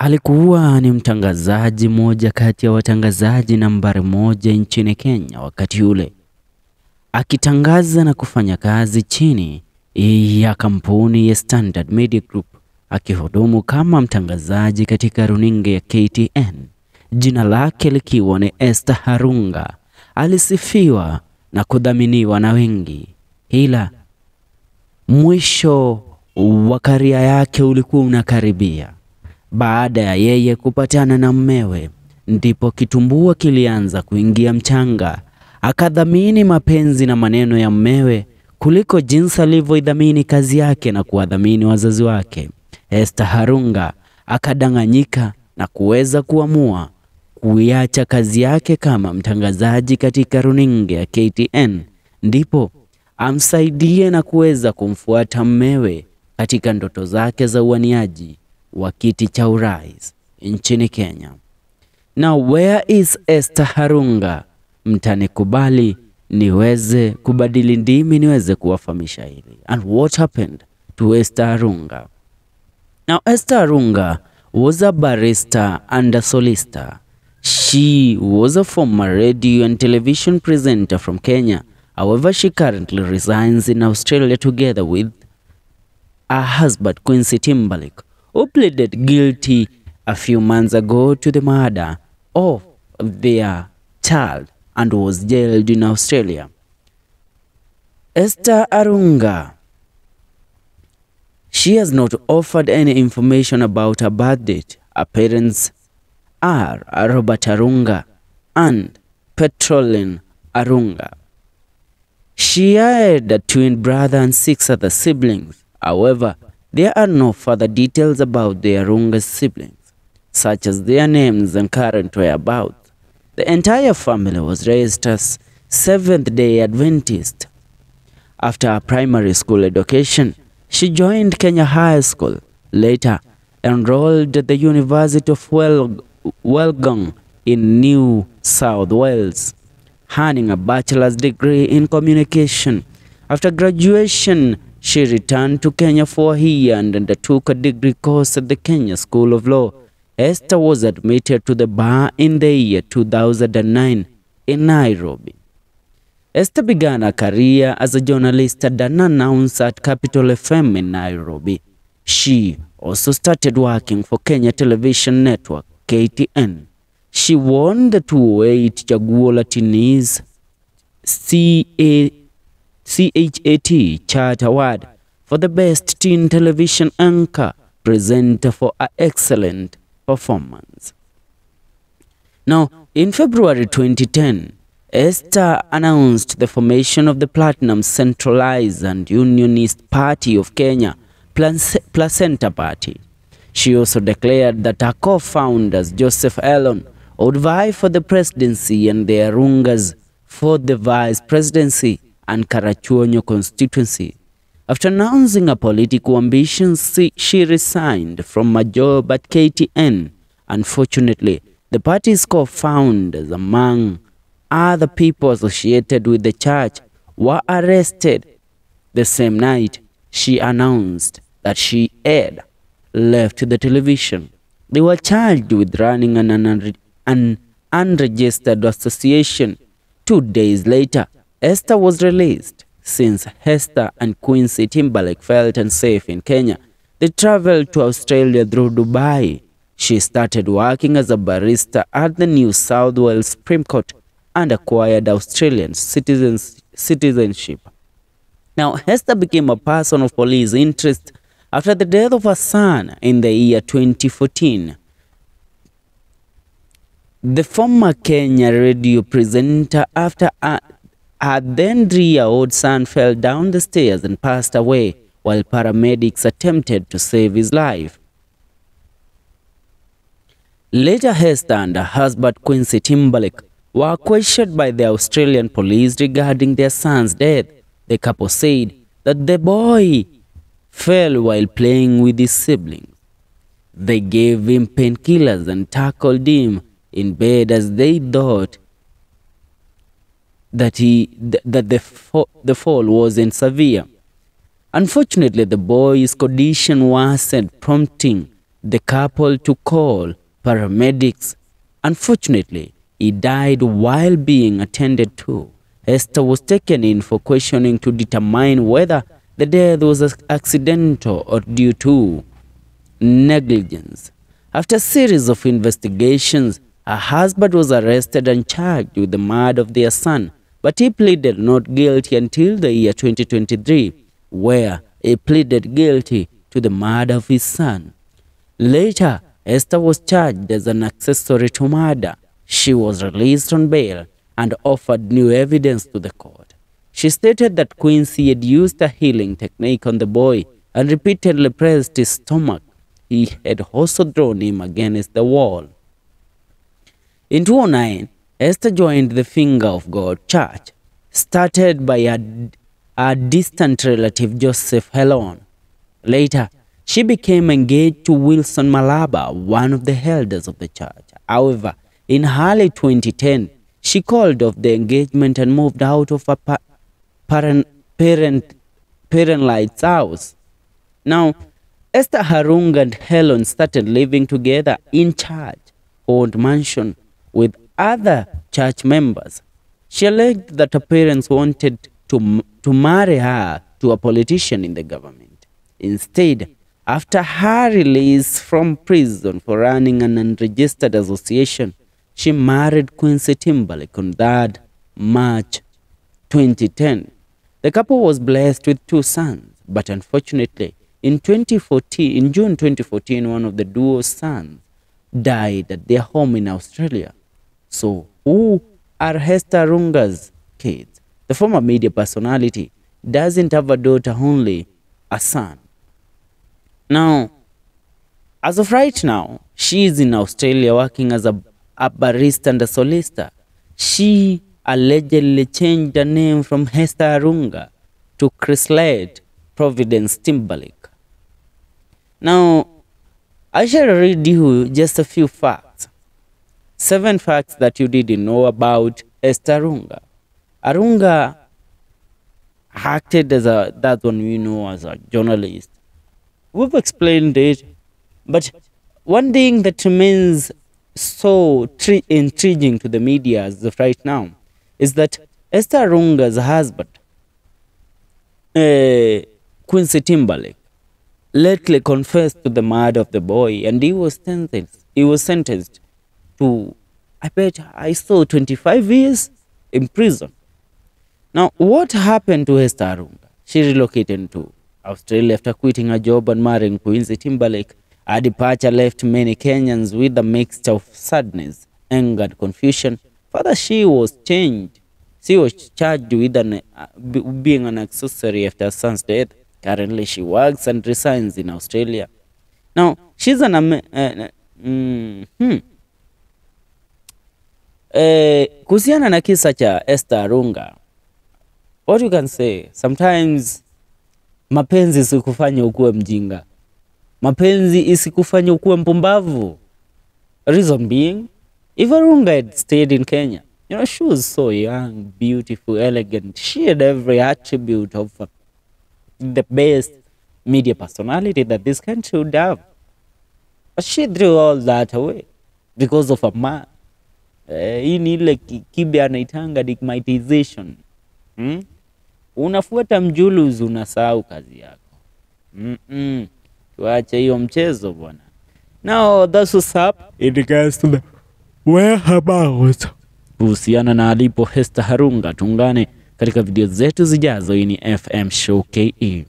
Alikuwa ni mtangazaji mmoja kati ya watangazaji nambari moja nchini Kenya wakati ule, akitangaza na kufanya kazi chini ya kampuni ya Standard Media Group, akihudumu kama mtangazaji katika runinga ya KTN. Jina lake likiwa ni Esther Arunga. Alisifiwa na kudhaminiwa na wengi, ila mwisho wa karia yake ulikuwa unakaribia. Baada ya yeye kupatana na mmewe, ndipo kitumbua kilianza kuingia mchanga. Akadhamini mapenzi na maneno ya mmewe kuliko jinsi alivyoidhamini kazi yake na kuwadhamini wazazi wake. Esther Arunga akadanganyika na kuweza kuamua kuiacha kazi yake kama mtangazaji katika runinga ya KTN, ndipo amsaidie na kuweza kumfuata mmewe katika ndoto zake za uaniaji wa kiti cha urais nchini Kenya. Now where is Esther Arunga? Mtanikubali niweze kubadili ndimi niweze kuwafahamisha hili. And what happened to Esther Arunga? Now Esther Arunga was a barrister and a solicitor. She was a former radio and television presenter from Kenya. However, she currently resides in Australia together with her husband Quincy Timberlake, who pleaded guilty a few months ago to the murder of their child and was jailed in Australia. Esther Arunga, she has not offered any information about her birth date. Her parents are Robert Arunga and Petrolin Arunga. She had a twin brother and 6 other siblings. However, there are no further details about the Arunga's siblings, such as their names and current whereabouts. The entire family was raised as Seventh-day Adventist. After her primary school education, she joined Kenya High School, later enrolled at the University of Wollongong in New South Wales, earning a bachelor's degree in communication. After graduation, she returned to Kenya for a year and undertook a degree course at the Kenya School of Law. Esther was admitted to the bar in the year 2009 in Nairobi. Esther began her career as a journalist and an announcer at Capital FM in Nairobi. She also started working for Kenya Television Network, KTN. She won the 2008 Chaguo Latinis CHAT Chart Award for the Best Teen Television Anchor Presenter for her excellent performance. Now, in February 2010, Esther announced the formation of the Platinum Centralized and Unionist Party of Kenya, Placenta Party. She also declared that her co-founders, Joseph Elon, would vie for the presidency and the Arungas for the vice presidency and Karachuonyo constituency. After announcing her political ambitions, she resigned from her job at KTN. Unfortunately, the party's co-founders, among other people associated with the church, were arrested. The same night, she announced that she had left the television. They were charged with running an unregistered association. 2 days later, Esther was released. Since Esther and Quincy Timberlake felt unsafe in Kenya, they traveled to Australia through Dubai. She started working as a barrister at the New South Wales Supreme Court and acquired Australian citizenship. Now, Esther became a person of police interest after the death of her son in the year 2014. The former Kenya radio presenter, after her then 3-year-old son fell down the stairs and passed away while paramedics attempted to save his life. Later, Esther and her husband Quincy Timberlake were questioned by the Australian police regarding their son's death. The couple said that the boy fell while playing with his siblings. They gave him painkillers and tackled him in bed as they thought that the fall wasn't severe. Unfortunately, the boy's condition worsened, prompting the couple to call paramedics. Unfortunately, he died while being attended to. Esther was taken in for questioning to determine whether the death was accidental or due to negligence. After a series of investigations, her husband was arrested and charged with the murder of their son, but he pleaded not guilty until the year 2023, where he pleaded guilty to the murder of his son. Later, Esther was charged as an accessory to murder. She was released on bail and offered new evidence to the court. She stated that Quincy had used a healing technique on the boy and repeatedly pressed his stomach. He had also thrown him against the wall. In 2009, Esther joined the Finger of God Church, started by a distant relative, Joseph Helon. Later, she became engaged to Wilson Malaba, one of the elders of the church. However, in early 2010, she called off the engagement and moved out of her parent-lite's house. Now, Esther Arunga and Helen started living together in church-owned mansion with other church members. She alleged that her parents wanted to marry her to a politician in the government. Instead, after her release from prison for running an unregistered association, she married Quincy Timberlake on 3rd March 2010. The couple was blessed with 2 sons, but unfortunately, in June 2014, one of the duo's sons died at their home in Australia. So, who are Esther Arunga's kids? The former media personality doesn't have a daughter, only a son. Now, as of right now, she is in Australia working as a barista and a solicitor. She allegedly changed her name from Esther Arunga to Chryslate Providence Timberlake. Now, I shall read you just a few facts. 7 facts that you didn't know about Esther Arunga. Arunga acted as that one we know as a journalist. We've explained it, but one thing that remains so intriguing to the media as of right now is that Esther Arunga's husband, Quincy Timberlake, lately confessed to the murder of the boy, and he was sentenced to, I saw 25 years in prison. Now, what happened to Esther Arunga? She relocated to Australia after quitting her job and marrying Quincy Timberlake. Her departure left many Kenyans with a mixture of sadness, anger, and confusion. Further, she was charged with being an accessory after her son's death. Currently, she works and resides in Australia. Now, she's kuhusiana na kisa cha Esther Arunga, what you can say, sometimes mapenzi isikufanya ukuwe mjinga. Mapenzi isikufanya ukuwe mpumbavu. Reason being, if Arunga had stayed in Kenya, she was so young, beautiful, elegant. She had every attribute of the best media personality that this country would have. But she threw all that away because of a man. Hii ni ile kibe anaitanga digmatization. Unafuata mjuluzi, unasahau kazi yako. Tuache hiyo mchezo bwana. Now that's what's up in regards to the whereabouts kuhusiana na alipo Esther Arunga. Tungane katika video zetu zijazo. Hii ni FM Show KE.